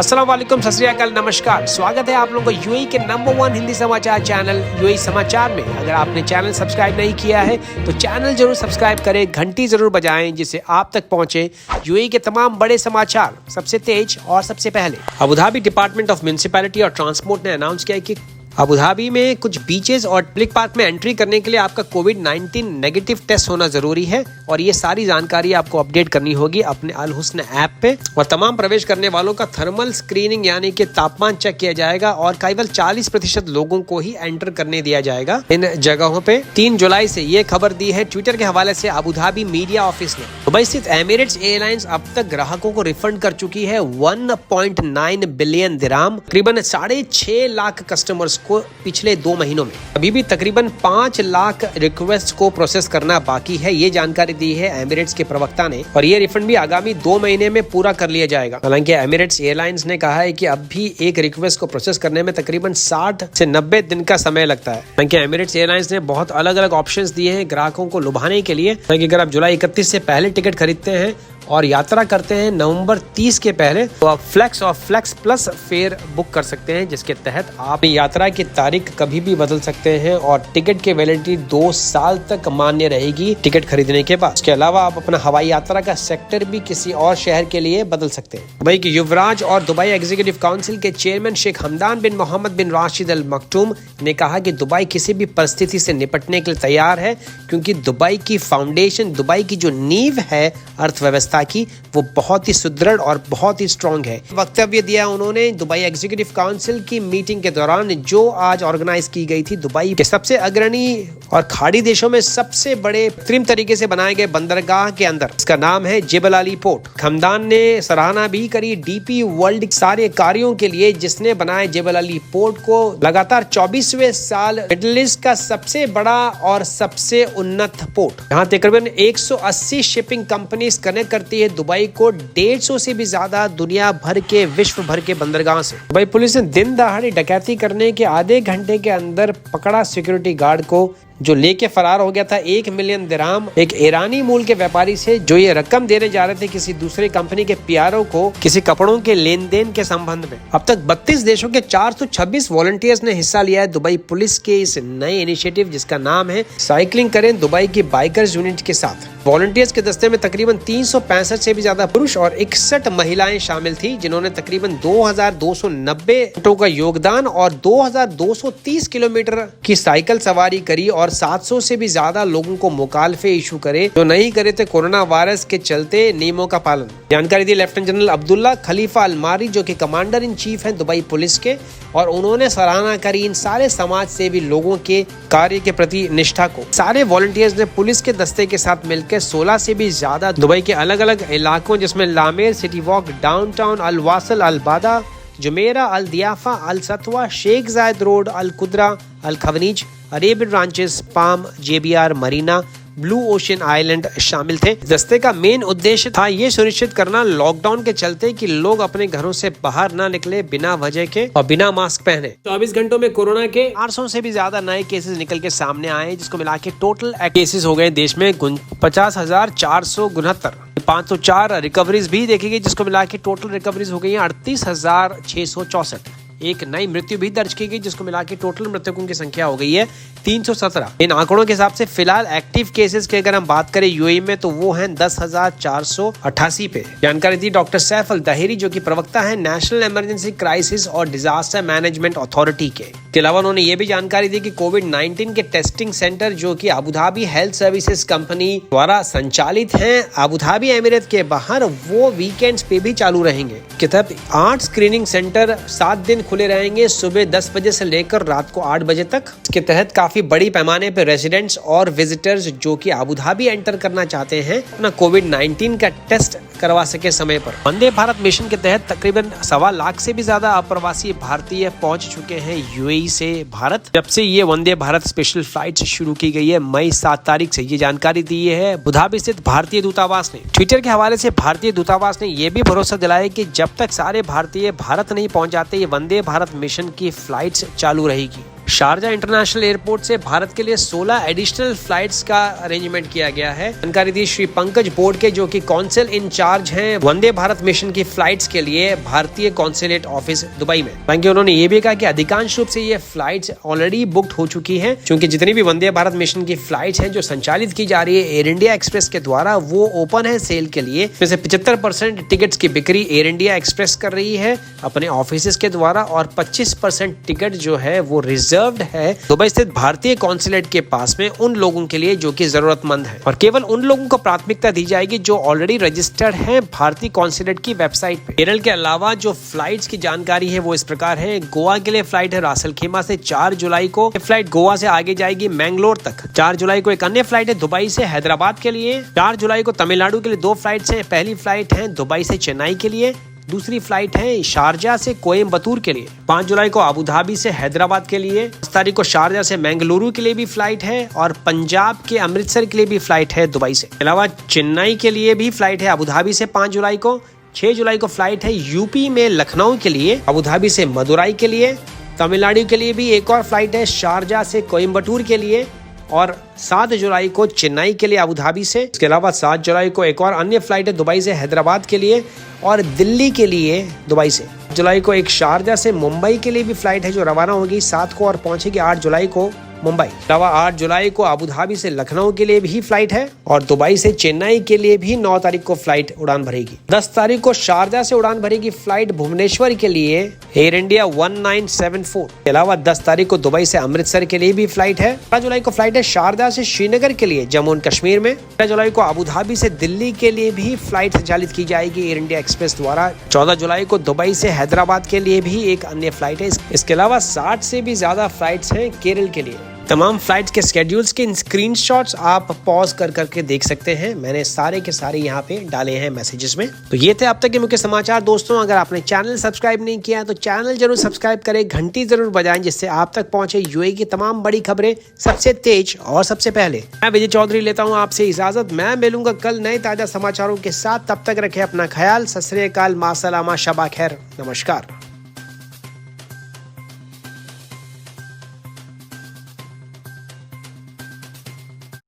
अस्सलाम वालेकुम, सत श्री अकाल, नमस्कार। स्वागत है आप लोगों को यूएई के नंबर 1 हिंदी समाचार चैनल यूएई समाचार में। अगर आपने चैनल सब्सक्राइब नहीं किया है तो चैनल जरूर सब्सक्राइब करें, घंटी जरूर बजाएं जिससे आप तक पहुंचे यूएई के तमाम बड़े समाचार सबसे तेज और सबसे पहले। Abu Dhabi department of municipality और ट्रांसपोर्ट ने अनाउंस किया है कि अबू धाबी में कुछ बीचेस और पब्लिक पार्क में एंट्री करने के लिए आपका कोविड-19 नेगेटिव टेस्ट होना जरूरी है और ये सारी जानकारी आपको अपडेट करनी होगी अपने अल हुस्न ऐप पे। और तमाम प्रवेश करने वालों का थर्मल स्क्रीनिंग यानी कि तापमान चेक किया जाएगा और केवल 40% लोगों को ही एंटर करने दिया जाएगा इन जगहों पे। 3 जुलाई से ये खबर दी है ट्विटर के हवाले से अबू धाबी मीडिया ऑफिस ने। दुबई स्थित एमिरेट्स एयरलाइंस अब तक ग्राहकों को रिफंड कर चुकी है 1.9 बिलियन दिरहम, तकरीबन 6.5 लाख कस्टमर्स को पिछले 2 महीनों में। अभी भी तकरीबन 5 लाख रिक्वेस्ट को प्रोसेस करना बाकी है, ये जानकारी दी है एमिरेट्स के प्रवक्ता ने। और ये रिफंड भी आगामी 2 महीने में पूरा कर लिया जाएगा। हालांकि एमिरेट्स एयरलाइंस ने कहा है कि अब भी एक रिक्वेस्ट को प्रोसेस करने में तकरीबन 60 से 90 दिन का समय लगता है। हालांकि एमिरेट्स एयरलाइंस ने बहुत अलग अलग ऑप्शंस दिए हैं ग्राहकों को लुभाने के लिए। अगर आप जुलाई 31 से पहले टिकट खरीदते हैं और यात्रा करते हैं नवंबर 30 के पहले, तो आप फ्लेक्स और फ्लेक्स प्लस फेयर बुक कर सकते हैं, जिसके तहत आप यात्रा की तारीख कभी भी बदल सकते हैं और टिकट की वैलिडिटी 2 साल तक मान्य रहेगी टिकट खरीदने के बाद। इसके अलावा आप अपना हवाई यात्रा का सेक्टर भी किसी और शहर के लिए बदल सकते हैं। दुबई के युवराज और दुबई एग्जीक्यूटिव काउंसिल के चेयरमैन शेख हमदान बिन मोहम्मद बिन राशिद अल मखटूम ने कहा कि दुबई किसी भी परिस्थिति से निपटने के लिए तैयार है, क्योंकि दुबई की फाउंडेशन, दुबई की जो नींव है अर्थव्यवस्था की, वो बहुत ही सुदृढ़ और बहुत ही स्ट्रॉन्ग है। वक्तव्य दिया उन्होंने दुबई एग्जीक्यूटिव काउंसिल की मीटिंग के दौरान जो आज ऑर्गेनाइज की गई थी दुबई के सबसे अग्रणी और खाड़ी देशों में सबसे बड़े कृत्रिम तरीके से बनाए गए बंदरगाह के अंदर। इसका नाम है जेबल अली पोर्ट। हमदान ने सराहना भी करी डीपी वर्ल्ड सारे कार्यों के लिए जिसने बनाए जेबल अली पोर्ट को लगातार 24वें साल मिडिल ईस्ट का सबसे बड़ा और सबसे उन्नत पोर्ट। यहाँ तकरीबन 180 शिपिंग कंपनीज कनेक्ट करती है दुबई को 150 से भी ज्यादा दुनिया भर के, विश्व भर के बंदरगाह से। दुबई पुलिस ने दिन दहाड़े डकैती करने के आधे घंटे के अंदर पकड़ा सिक्योरिटी गार्ड को, जो लेके फरार हो गया था 1 मिलियन दिरहम एक ईरानी मूल के व्यापारी से, जो ये रकम देने जा रहे थे किसी दूसरे कंपनी के पीआरओ को किसी कपड़ों के लेन देन के संबंध में। अब तक 32 देशों के 426 वॉलंटियर्स ने हिस्सा लिया है दुबई पुलिस के इस नए इनिशिएटिव, जिसका नाम है साइकिलिंग करें दुबई की बाइकर्स यूनिट के साथ। वॉलंटियर्स के दस्ते में तकरीबन 365 से भी ज्यादा पुरुष और 61 महिलाएं शामिल थी, जिन्होंने तकरीबन 2290 घंटों का योगदान और 2230 किलोमीटर की साइकिल सवारी करी और 700 से भी ज्यादा लोगों को मुखालफे इशू करे जो नहीं करे थे कोरोना वायरस के चलते नियमों का पालन। जानकारी दी लेफ्टिनेंट जनरल अब्दुल्ला खलीफा अलमारी, जो कि कमांडर इन चीफ हैं दुबई पुलिस के, और उन्होंने सराहना करी इन सारे समाज सेवी लोगों के कार्य के प्रति निष्ठा को। सारे वॉलंटियर्स ने पुलिस के दस्ते के साथ मिलकर 16 से भी ज्यादा दुबई के अलग अलग इलाकों, जिसमें La Mer, city walk, downtown, Al Wasl, Al Bada, Jumeirah, Al Diyafa, Al Satwa, Sheikh Zayed road, Al Qudra, Al Khawaneej, Arabian Ranches, Palm, JBR, Marina, Blue Ocean Island शामिल थे। दस्ते का मेन उद्देश्य था ये सुनिश्चित करना लॉकडाउन के चलते कि लोग अपने घरों से बाहर ना निकले बिना वजह के और बिना मास्क पहने। 24 घंटों में कोरोना के 800 से भी ज्यादा नए केसेस निकल के सामने आए, जिसको मिला के टोटल केसेस हो गए देश में 50,469। 504 रिकवरीज भी देखी गई, जिसको मिला के टोटल रिकवरीज हो गई 38,664। एक नई मृत्यु भी दर्ज की गई, जिसको मिला के टोटल मृतकों की संख्या हो गई है 317। इन आंकड़ों के हिसाब से फिलहाल एक्टिव केसेस की अगर हम बात करें यूएई में, तो वो हैं 10,488 पे। जानकारी दी डॉक्टर सैफ अल दहेरी, जो कि प्रवक्ता है नेशनल इमरजेंसी क्राइसिस और डिजास्टर मैनेजमेंट अथॉरिटी के। इसके अलावा उन्होंने ये भी जानकारी दी कि कोविड-19 के टेस्टिंग सेंटर, जो कि Abu Dhabi health services company द्वारा संचालित हैं अबू धाबी एमिरेट के बाहर, वो वीकेंड्स पे भी चालू रहेंगे। के तहत 8 स्क्रीनिंग सेंटर 7 दिन खुले रहेंगे, सुबह 10 बजे से लेकर रात को 8 बजे तक। इसके तहत काफी बड़ी पैमाने पर रेजिडेंट्स और विजिटर्स जो कि अबू धाबी एंटर करना चाहते हैं, अपना कोविड-19 का टेस्ट करवा सके समय पर। वंदे भारत मिशन के तहत तकरीबन 1.25 लाख से भी ज्यादा अप्रवासी भारतीय पहुंच चुके हैं यूएई से भारत, जब से ये वंदे भारत स्पेशल फ्लाइट शुरू की गई है मई 7 तारीख से। ये जानकारी दी है अबू धाबी स्थित भारतीय दूतावास ने। ट्विटर के हवाले से भारतीय दूतावास ने यह भी भरोसा दिलाया कि जब तक सारे भारतीय भारत नहीं पहुंच जाते, ये वंदे भारत मिशन की फ्लाइट्स चालू रहेगी। शारजा इंटरनेशनल एयरपोर्ट से भारत के लिए 16 एडिशनल फ्लाइट्स का अरेंजमेंट किया गया है। जानकारी दी श्री पंकज बोर्ड के, जो कि कौंसिल इंचार्ज हैं वंदे भारत मिशन की फ्लाइट्स के लिए भारतीय कॉन्सुलेट ऑफिस दुबई में। बाकी उन्होंने ये भी कहा कि अधिकांश रूप से ये फ्लाइट्स ऑलरेडी बुक्ड हो चुकी हैं, क्योंकि जितनी भी वंदे भारत मिशन की फ्लाइट्स हैं जो संचालित की जा रही है एयर इंडिया एक्सप्रेस के द्वारा, वो ओपन है सेल के लिए। वैसे 75% टिकट्स की बिक्री एयर इंडिया एक्सप्रेस कर रही है अपने ऑफिस के द्वारा, और 25% टिकट जो है वो रिजर्व्ड है दुबई स्थित भारतीय कॉन्सुलेट के पास में उन लोगों के लिए जो कि जरूरतमंद है, और केवल उन लोगों को प्राथमिकता दी जाएगी जो ऑलरेडी रजिस्टर्ड है भारतीय कॉन्सुलेट की वेबसाइट पे। केरल के अलावा जो फ्लाइट्स की जानकारी है वो इस प्रकार है। गोवा के लिए फ्लाइट है रासल खेमा से 4 जुलाई को, फ्लाइट गोवा से आगे जाएगी मैंगलोर तक। 4 जुलाई को एक अन्य फ्लाइट है दुबई से हैदराबाद के लिए। 4 जुलाई को तमिलनाडु के लिए 2 फ्लाइट्स हैं। पहली फ्लाइट है दुबई से चेन्नई के लिए, दूसरी फ्लाइट है शारजा से कोयम्बतूर के लिए। 5 जुलाई को अबू धाबी से हैदराबाद के लिए। 10 तारीख को शारजा से बेंगलुरु के लिए भी फ्लाइट है, और पंजाब के अमृतसर के लिए भी फ्लाइट है दुबई से। अलावा चेन्नई के लिए भी फ्लाइट है अबू धाबी से 5 जुलाई को। 6 जुलाई को फ्लाइट है यूपी में लखनऊ के लिए, अबू धाबी से मदुराई के लिए। तमिलनाडु के लिए भी एक और फ्लाइट है शारजा से कोयम्बटूर के लिए, और 7 जुलाई को चेन्नई के लिए अबू धाबी से। इसके अलावा 7 जुलाई को एक और अन्य फ्लाइट है दुबई से हैदराबाद के लिए और दिल्ली के लिए दुबई से। जुलाई को एक शारजा से मुंबई के लिए भी फ्लाइट है जो रवाना होगी 7 को और पहुंचेगी 8 जुलाई को मुंबई। अलावा 8 जुलाई को अबू धाबी से लखनऊ के लिए भी फ्लाइट है, और दुबई से चेन्नई के लिए भी 9 तारीख को फ्लाइट उड़ान भरेगी। 10 तारीख को शारजा से उड़ान भरेगी फ्लाइट भुवनेश्वर के लिए एयर इंडिया 1974। के अलावा 10 तारीख को दुबई से अमृतसर के लिए भी फ्लाइट है। 12 जुलाई को फ्लाइट है शारजा से श्रीनगर के लिए जम्मू एंड कश्मीर में। 13 जुलाई को अबू धाबी से दिल्ली के लिए भी फ्लाइट संचालित की जाएगी एयर इंडिया एक्सप्रेस द्वारा। 14 जुलाई को दुबई से हैदराबाद के लिए भी एक अन्य फ्लाइट है। इसके अलावा 60 से भी ज्यादा फ्लाइट्स हैं केरल के लिए। तमाम फ्लाइट्स के स्केड्यूल्स के स्क्रीनशॉट्स आप पॉज कर करके देख सकते हैं। मैंने सारे के सारे यहाँ पे डाले हैं मैसेजेस में। तो ये थे अब तक के मुख्य समाचार। दोस्तों, अगर आपने चैनल सब्सक्राइब नहीं किया तो चैनल जरूर सब्सक्राइब करें, घंटी जरूर बजाएं, जिससे आप तक पहुंचे यूएई की तमाम बड़ी खबरें सबसे तेज और सबसे पहले। मैं विजय चौधरी लेता हूँ आपसे इजाजत। मैं मिलूंगा कल नए ताजा समाचारों के साथ। तब तक रखें अपना ख्याल। सत श्री अकाल, मां सलामा, शबा खैर, नमस्कार।